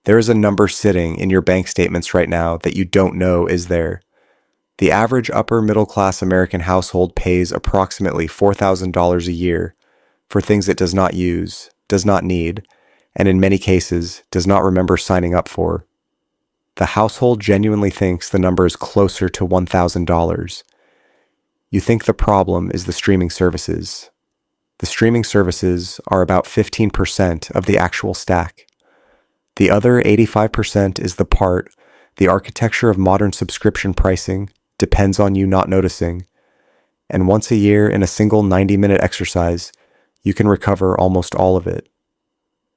There is a number sitting in your bank statements right now that you don't know is there. The average upper middle class American household pays approximately $4,000 a year for things it does not use, does not need, and in many cases does not remember signing up for. The household genuinely thinks the number is closer to $1,000. You think the problem is the streaming services. The streaming services are about 15% of the actual stack. The other 85% is the part the architecture of modern subscription pricing depends on you not noticing. And once a year in a single 90-minute exercise, you can recover almost all of it.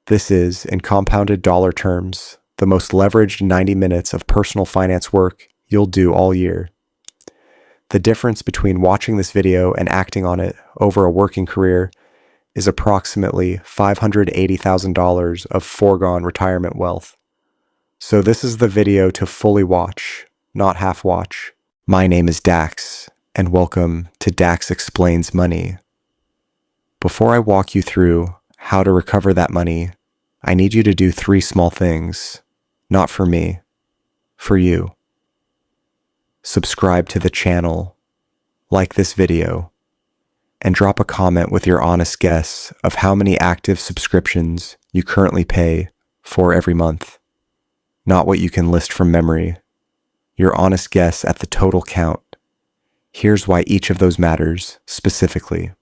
This is, in compounded dollar terms, the most leveraged 90 minutes of personal finance work you'll do all year. The difference between watching this video and acting on it over a working career is approximately $580,000 of foregone retirement wealth. So this is the video to fully watch, not half watch. My name is Dax, and welcome to Dax Explains Money. Before I walk you through how to recover that money, I need you to do 3 small things. Not for me, for you. Subscribe to the channel, like this video, and drop a comment with your honest guess of how many active subscriptions you currently pay for every month. Not what you can list from memory. Your honest guess at the total count. Here's why each of those matters specifically.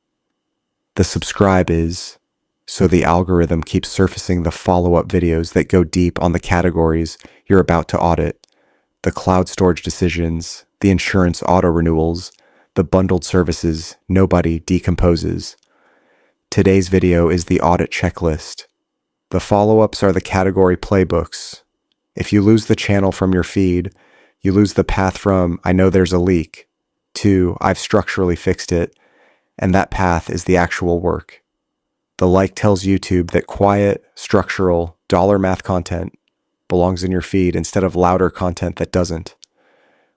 The subscribe is so the algorithm keeps surfacing the follow-up videos that go deep on the categories you're about to audit, the cloud storage decisions, the insurance auto renewals, the bundled services nobody decomposes. Today's video is the audit checklist. The follow-ups are the category playbooks. If you lose the channel from your feed, you lose the path from I know there's a leak to I've structurally fixed it, and that path is the actual work. The like tells YouTube that quiet, structural, dollar math content belongs in your feed instead of louder content that doesn't.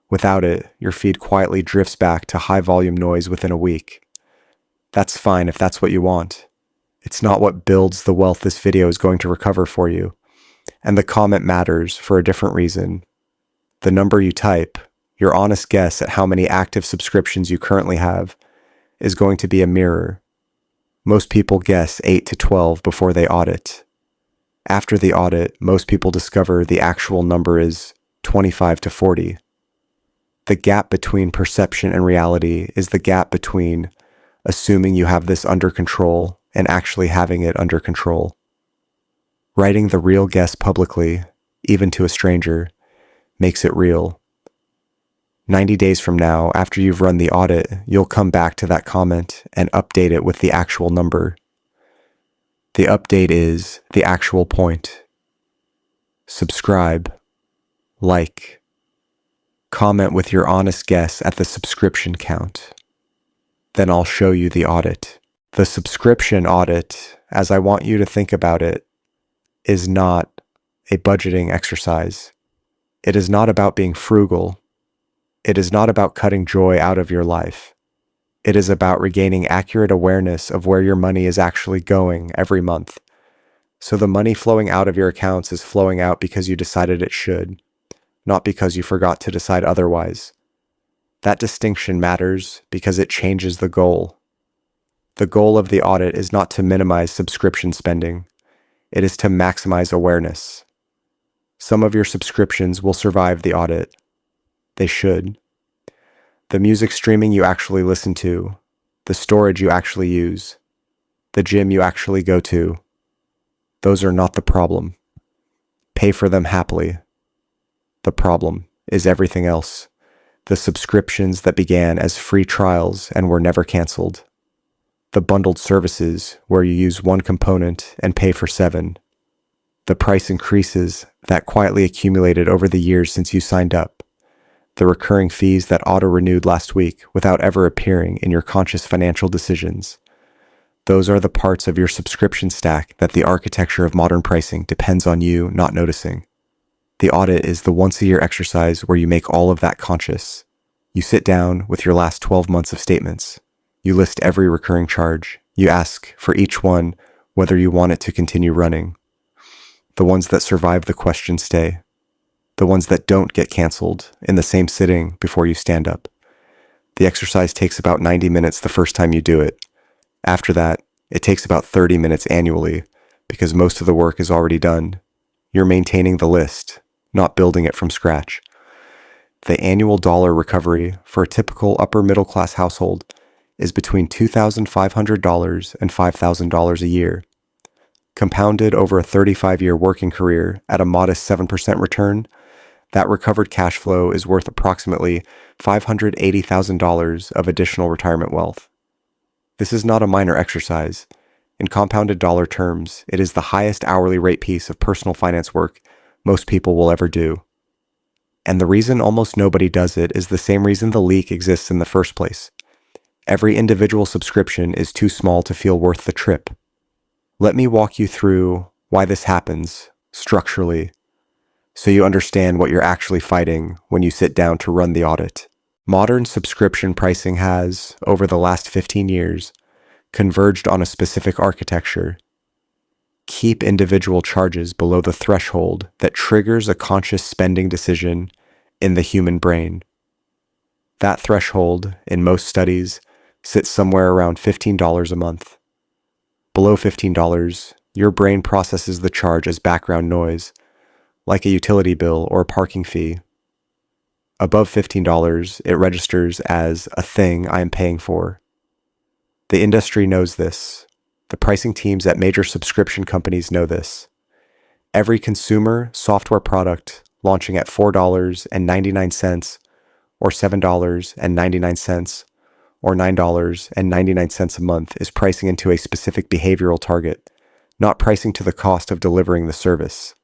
Without it, your feed quietly drifts back to high volume noise within a week. That's fine if that's what you want. It's not what builds the wealth this video is going to recover for you. And the comment matters for a different reason. The number you type, your honest guess at how many active subscriptions you currently have, is going to be a mirror. Most people guess 8 to 12 before they audit. After the audit, most people discover the actual number is 25 to 40. The gap between perception and reality is the gap between assuming you have this under control and actually having it under control. Writing the real guess publicly, even to a stranger, makes it real. 90 days from now, after you've run the audit, you'll come back to that comment and update it with the actual number. The update is the actual point. Subscribe, like, comment with your honest guess at the subscription count. Then I'll show you the audit. The subscription audit, as I want you to think about it, is not a budgeting exercise. It is not about being frugal. It is not about cutting joy out of your life. It is about regaining accurate awareness of where your money is actually going every month. So the money flowing out of your accounts is flowing out because you decided it should, not because you forgot to decide otherwise. That distinction matters because it changes the goal. The goal of the audit is not to minimize subscription spending. It is to maximize awareness. Some of your subscriptions will survive the audit. They should. The music streaming you actually listen to, the storage you actually use, the gym you actually go to, those are not the problem. Pay for them happily. The problem is everything else. The subscriptions that began as free trials and were never canceled. The bundled services where you use one component and pay for 7. The price increases that quietly accumulated over the years since you signed up. The recurring fees that auto-renewed last week without ever appearing in your conscious financial decisions. Those are the parts of your subscription stack that the architecture of modern pricing depends on you not noticing. The audit is the once-a-year exercise where you make all of that conscious. You sit down with your last 12 months of statements. You list every recurring charge. You ask for each one whether you want it to continue running. The ones that survive the question stay. The ones that don't get canceled in the same sitting before you stand up. The exercise takes about 90 minutes the first time you do it. After that, it takes about 30 minutes annually because most of the work is already done. You're maintaining the list, not building it from scratch. The annual dollar recovery for a typical upper middle class household is between $2,500 and $5,000 a year. Compounded over a 35-year working career at a modest 7% return, that recovered cash flow is worth approximately $580,000 of additional retirement wealth. This is not a minor exercise. In compounded dollar terms, it is the highest hourly rate piece of personal finance work most people will ever do. And the reason almost nobody does it is the same reason the leak exists in the first place. Every individual subscription is too small to feel worth the trip. Let me walk you through why this happens structurally, so you understand what you're actually fighting when you sit down to run the audit. Modern subscription pricing has, over the last 15 years, converged on a specific architecture. Keep individual charges below the threshold that triggers a conscious spending decision in the human brain. That threshold, in most studies, sits somewhere around $15 a month. Below $15, your brain processes the charge as background noise, like a utility bill or a parking fee. Above $15, it registers as a thing I am paying for. The industry knows this. The pricing teams at major subscription companies know this. Every consumer software product launching at $4.99 or $7.99 or $9.99 a month is pricing into a specific behavioral target, not pricing to the cost of delivering the service.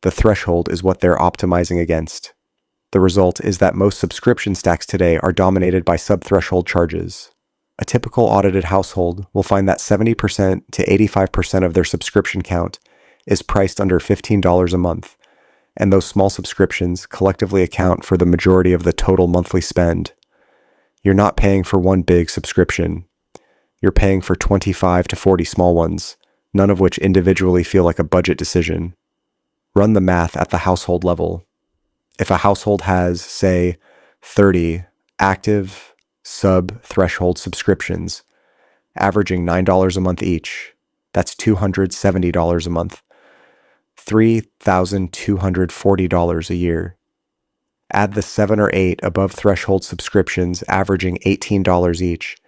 The threshold is what they're optimizing against. The result is that most subscription stacks today are dominated by sub-threshold charges. A typical audited household will find that 70% to 85% of their subscription count is priced under $15 a month, and those small subscriptions collectively account for the majority of the total monthly spend. You're not paying for one big subscription. You're paying for 25 to 40 small ones, none of which individually feel like a budget decision. Run the math at the household level. If a household has, say, 30 active sub-threshold subscriptions, averaging $9 a month each, that's $270 a month, $3,240 a year. Add the 7 or 8 above threshold subscriptions averaging $18 each,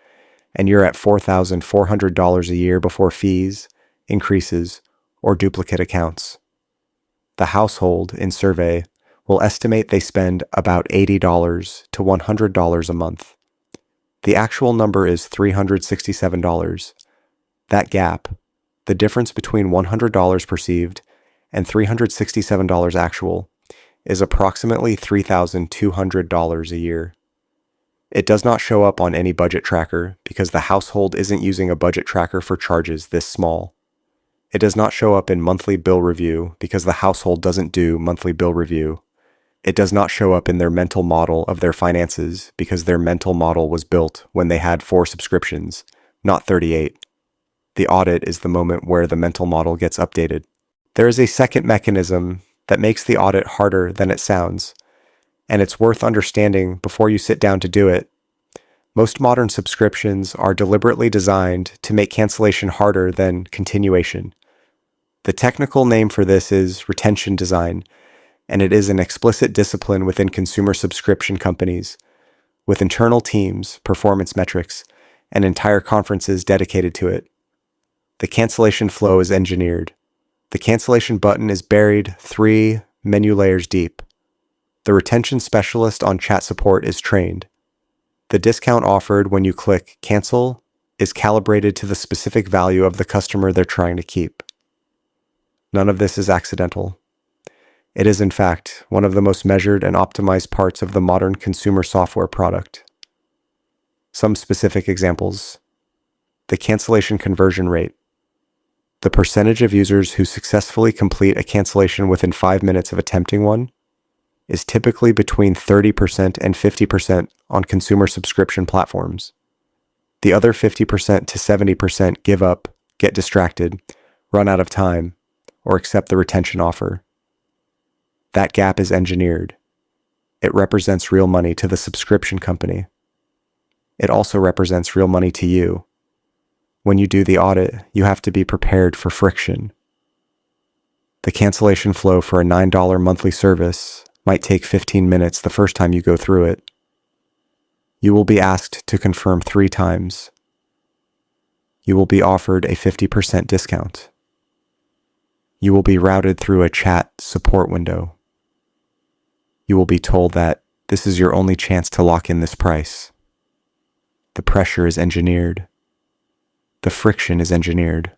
and you're at $4,400 a year before fees, increases, or duplicate accounts. The household, in survey, will estimate they spend about $80 to $100 a month. The actual number is $367. That gap, the difference between $100 perceived and $367 actual, is approximately $3,200 a year. It does not show up on any budget tracker because the household isn't using a budget tracker for charges this small. It does not show up in monthly bill review because the household doesn't do monthly bill review. It does not show up in their mental model of their finances because their mental model was built when they had 4 subscriptions, not 38. The audit is the moment where the mental model gets updated. There is a second mechanism that makes the audit harder than it sounds, and it's worth understanding before you sit down to do it. Most modern subscriptions are deliberately designed to make cancellation harder than continuation. The technical name for this is retention design, and it is an explicit discipline within consumer subscription companies, with internal teams, performance metrics, and entire conferences dedicated to it. The cancellation flow is engineered. The cancellation button is buried 3 menu layers deep. The retention specialist on chat support is trained. The discount offered when you click cancel is calibrated to the specific value of the customer they're trying to keep. None of this is accidental. It is, in fact, one of the most measured and optimized parts of the modern consumer software product. Some specific examples. The cancellation conversion rate. The percentage of users who successfully complete a cancellation within 5 minutes of attempting one is typically between 30% and 50% on consumer subscription platforms. The other 50% to 70% give up, get distracted, run out of time, or accept the retention offer. That gap is engineered. It represents real money to the subscription company. It also represents real money to you. When you do the audit, you have to be prepared for friction. The cancellation flow for a $9 monthly service might take 15 minutes the first time you go through it. You will be asked to confirm 3 times. You will be offered a 50% discount. You will be routed through a chat support window. You will be told that this is your only chance to lock in this price. The pressure is engineered. The friction is engineered.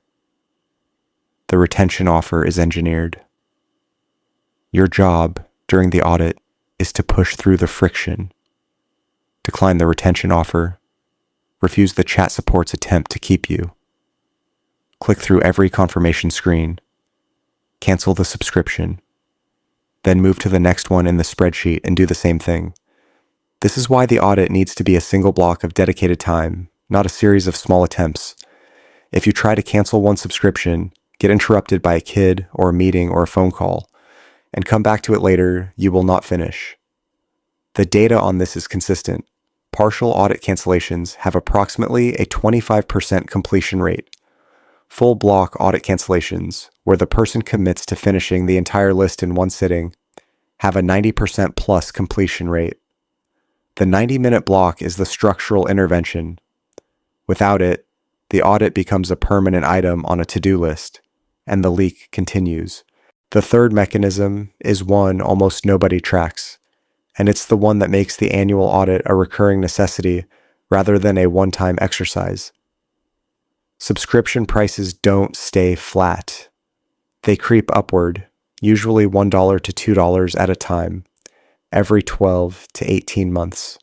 The retention offer is engineered. Your job during the audit is to push through the friction, decline the retention offer, refuse the chat support's attempt to keep you, click through every confirmation screen, cancel the subscription, then move to the next one in the spreadsheet and do the same thing. This is why the audit needs to be a single block of dedicated time, not a series of small attempts. If you try to cancel one subscription, get interrupted by a kid or a meeting or a phone call, and come back to it later, you will not finish. The data on this is consistent. Partial audit cancellations have approximately a 25% completion rate. Full block audit cancellations, where the person commits to finishing the entire list in one sitting, have a 90% plus completion rate. The 90-minute block is the structural intervention. Without it, the audit becomes a permanent item on a to-do list, and the leak continues. The third mechanism is one almost nobody tracks, and it's the one that makes the annual audit a recurring necessity rather than a one-time exercise. Subscription prices don't stay flat. They creep upward, usually $1 to $2 at a time, every 12 to 18 months.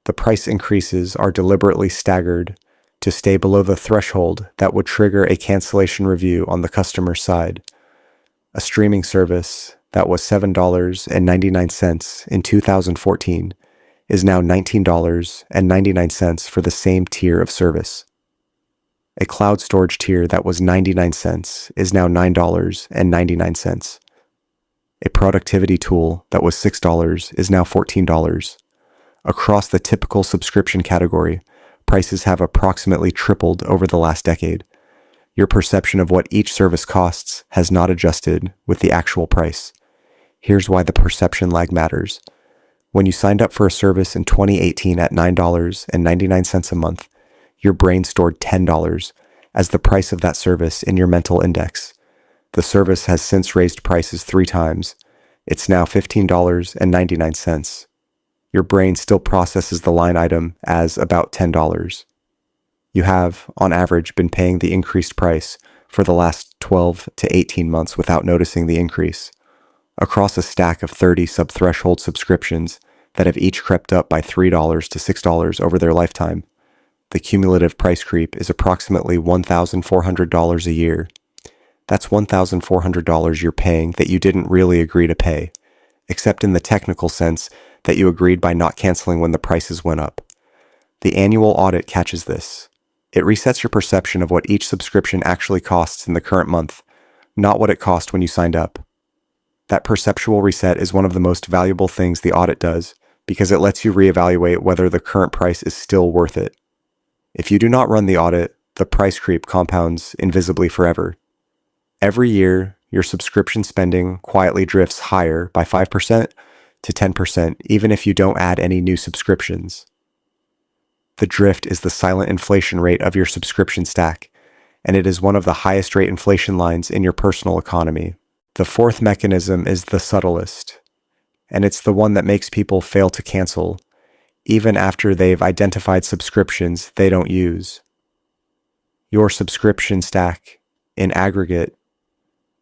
The price increases are deliberately staggered to stay below the threshold that would trigger a cancellation review on the customer's side. A streaming service that was $7.99 in 2014 is now $19.99 for the same tier of service. A cloud storage tier that was 99 cents is now $9.99. A productivity tool that was $6 is now $14. Across the typical subscription category, prices have approximately tripled over the last decade. Your perception of what each service costs has not adjusted with the actual price. Here's why the perception lag matters. When you signed up for a service in 2018 at $9.99 a month, your brain stored $10 as the price of that service in your mental index. The service has since raised prices 3 times. It's now $15.99. Your brain still processes the line item as about $10. You have, on average, been paying the increased price for the last 12 to 18 months without noticing the increase. Across a stack of 30 sub-threshold subscriptions that have each crept up by $3 to $6 over their lifetime, the cumulative price creep is approximately $1,400 a year. That's $1,400 you're paying that you didn't really agree to pay, except in the technical sense that you agreed by not canceling when the prices went up. The annual audit catches this. It resets your perception of what each subscription actually costs in the current month, not what it cost when you signed up. That perceptual reset is one of the most valuable things the audit does because it lets you reevaluate whether the current price is still worth it. If you do not run the audit, the price creep compounds invisibly forever. Every year, your subscription spending quietly drifts higher by 5% to 10%, even if you don't add any new subscriptions. The drift is the silent inflation rate of your subscription stack, and it is one of the highest rate inflation lines in your personal economy. The fourth mechanism is the subtlest, and it's the one that makes people fail to cancel, even after they've identified subscriptions they don't use. Your subscription stack, in aggregate,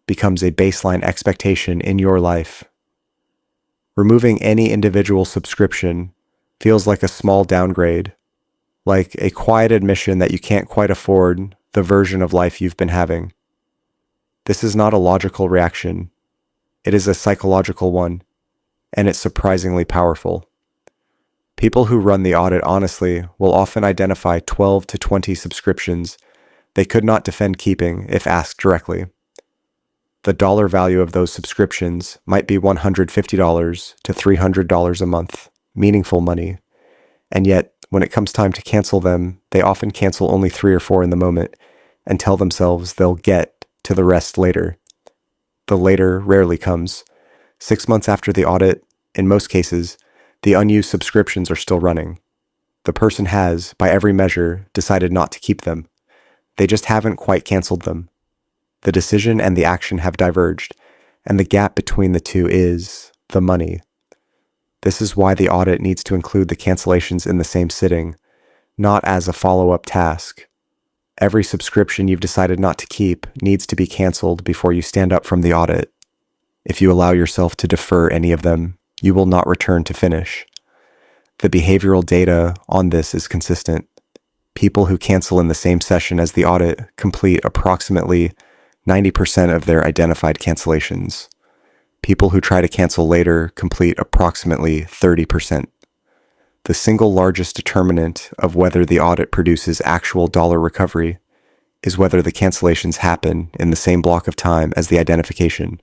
becomes a baseline expectation in your life. Removing any individual subscription feels like a small downgrade, like a quiet admission that you can't quite afford the version of life you've been having. This is not a logical reaction. It is a psychological one, and it's surprisingly powerful. People who run the audit honestly will often identify 12 to 20 subscriptions they could not defend keeping if asked directly. The dollar value of those subscriptions might be $150 to $300 a month, meaningful money. And yet, when it comes time to cancel them, they often cancel only 3 or 4 in the moment and tell themselves they'll get to the rest later. The later rarely comes. 6 months after the audit, in most cases, the unused subscriptions are still running. The person has, by every measure, decided not to keep them. They just haven't quite canceled them. The decision and the action have diverged, and the gap between the two is the money. This is why the audit needs to include the cancellations in the same sitting, not as a follow-up task. Every subscription you've decided not to keep needs to be canceled before you stand up from the audit. If you allow yourself to defer any of them, you will not return to finish. The behavioral data on this is consistent. People who cancel in the same session as the audit complete approximately 90% of their identified cancellations. People who try to cancel later complete approximately 30%. The single largest determinant of whether the audit produces actual dollar recovery is whether the cancellations happen in the same block of time as the identification.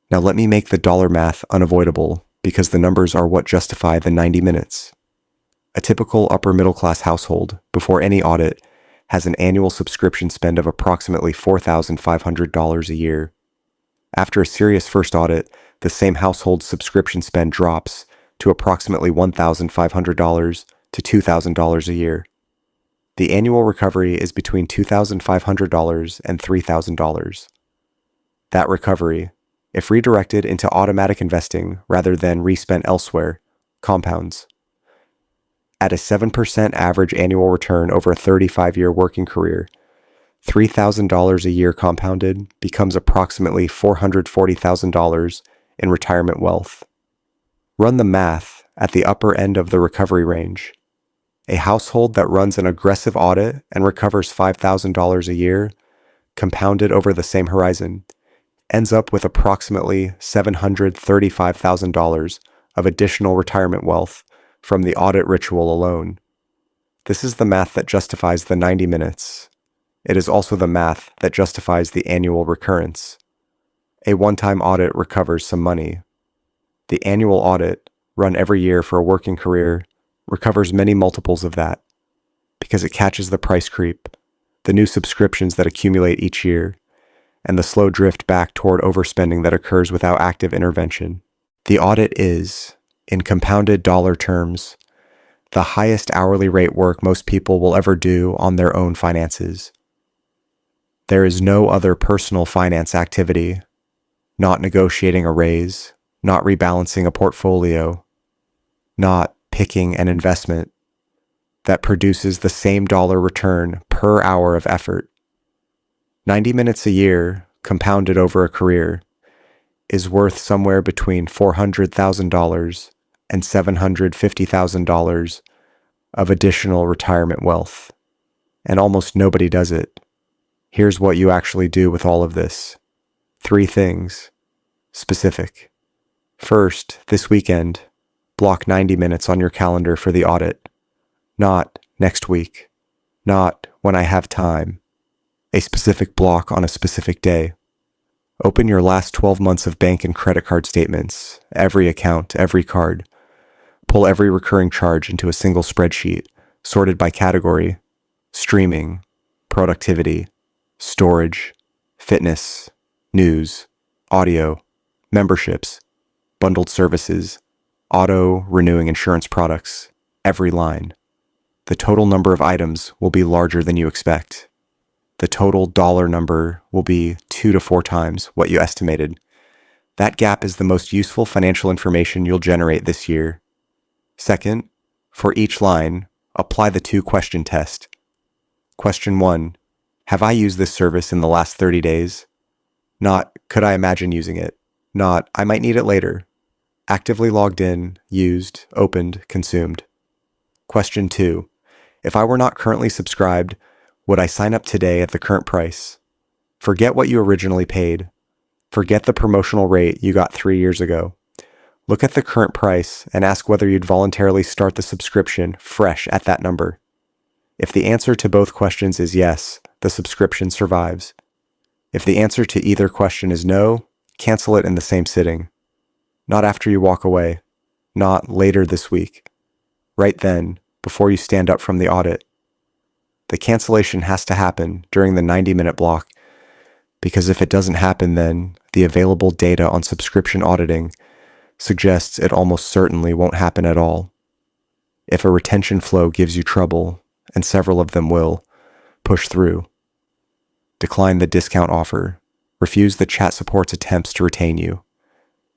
Now let me make the dollar math unavoidable because the numbers are what justify the 90 minutes. A typical upper middle class household, before any audit, has an annual subscription spend of approximately $4,500 a year. After a serious first audit, the same household's subscription spend drops to approximately $1,500 to $2,000 a year. The annual recovery is between $2,500 and $3,000. That recovery, if redirected into automatic investing rather than respent elsewhere, compounds. At a 7% average annual return over a 35-year working career, $3,000 a year compounded becomes approximately $440,000 in retirement wealth. Run the math at the upper end of the recovery range. A household that runs an aggressive audit and recovers $5,000 a year, compounded over the same horizon, ends up with approximately $735,000 of additional retirement wealth from the audit ritual alone. This is the math that justifies the 90 minutes. It is also the math that justifies the annual recurrence. A one-time audit recovers some money. The annual audit, run every year for a working career, recovers many multiples of that because it catches the price creep, the new subscriptions that accumulate each year, and the slow drift back toward overspending that occurs without active intervention. The audit is, in compounded dollar terms, the highest hourly rate work most people will ever do on their own finances. There is no other personal finance activity, not negotiating a raise, not rebalancing a portfolio, not picking an investment, that produces the same dollar return per hour of effort. 90 minutes a year, compounded over a career, is worth somewhere between $400,000 and $750,000 of additional retirement wealth. And almost nobody does it. Here's what you actually do with all of this. 3 things. Specific. First, this weekend, block 90 minutes on your calendar for the audit. Not next week. Not when I have time. A specific block on a specific day. Open your last 12 months of bank and credit card statements, every account, every card. Pull every recurring charge into a single spreadsheet, sorted by category: streaming, productivity, storage, fitness, news, audio, memberships, bundled services, auto renewing insurance products, every line. The total number of items will be larger than you expect. The total dollar number will be 2 to 4 times what you estimated. That gap is the most useful financial information you'll generate this year. Second, for each line, apply the 2-question test. Question 1, have I used this service in the last 30 days? Not, could I imagine using it? Not, I might need it later. Actively logged in, used, opened, consumed. Question 2, if I were not currently subscribed, would I sign up today at the current price? Forget what you originally paid. Forget the promotional rate you got 3 years ago. Look at the current price and ask whether you'd voluntarily start the subscription fresh at that number. If the answer to both questions is yes, the subscription survives. If the answer to either question is no, cancel it in the same sitting. Not after you walk away, not later this week. Right then, before you stand up from the audit. The cancellation has to happen during the 90-minute block, because if it doesn't happen then, the available data on subscription auditing suggests it almost certainly won't happen at all. If a retention flow gives you trouble, and several of them will, push through. Decline the discount offer. Refuse the chat support's attempts to retain you.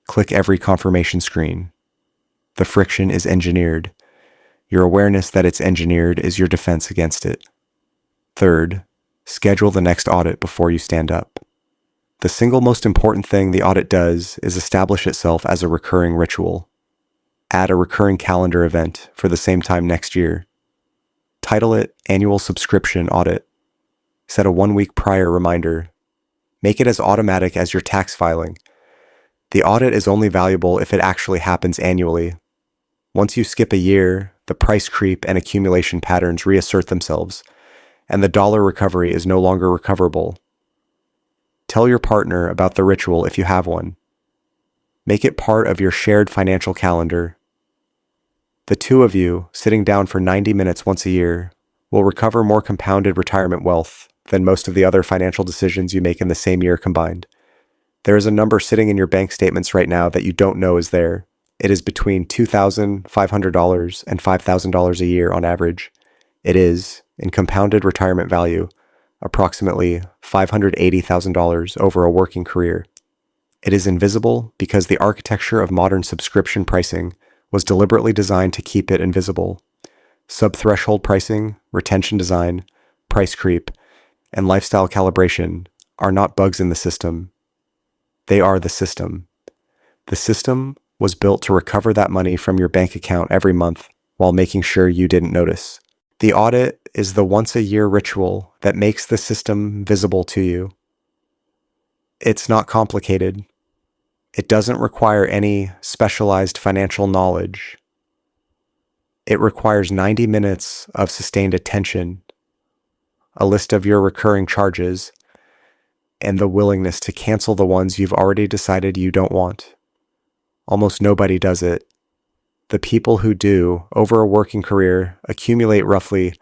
Click every confirmation screen. The friction is engineered. Your awareness that it's engineered is your defense against it. Third, schedule the next audit before you stand up. The single most important thing the audit does is establish itself as a recurring ritual. Add a recurring calendar event for the same time next year. Title it Annual Subscription Audit. Set a 1-week prior reminder. Make it as automatic as your tax filing. The audit is only valuable if it actually happens annually. Once you skip a year, the price creep and accumulation patterns reassert themselves, and the dollar recovery is no longer recoverable. Tell your partner about the ritual if you have one. Make it part of your shared financial calendar. The two of you, sitting down for 90 minutes once a year, will recover more compounded retirement wealth than most of the other financial decisions you make in the same year combined. There is a number sitting in your bank statements right now that you don't know is there. It is between $2,500 and $5,000 a year on average. It is, in compounded retirement value, approximately $580,000 over a working career. It is invisible because the architecture of modern subscription pricing was deliberately designed to keep it invisible. Sub-threshold pricing, retention design, price creep, and lifestyle calibration are not bugs in the system. They are the system. The system was built to recover that money from your bank account every month while making sure you didn't notice. The audit is the once-a-year ritual that makes the system visible to you. It's not complicated. It doesn't require any specialized financial knowledge. It requires 90 minutes of sustained attention, a list of your recurring charges, and the willingness to cancel the ones you've already decided you don't want. Almost nobody does it. The people who do, over a working career, accumulate roughly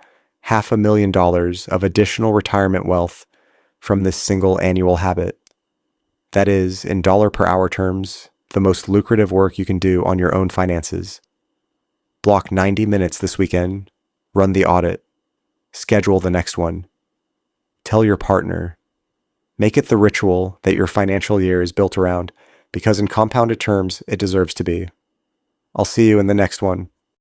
$500,000 of additional retirement wealth from this single annual habit. That is, in dollar per hour terms, the most lucrative work you can do on your own finances. Block 90 minutes this weekend, run the audit, schedule the next one. Tell your partner. Make it the ritual that your financial year is built around, because in compounded terms, it deserves to be. I'll see you in the next one.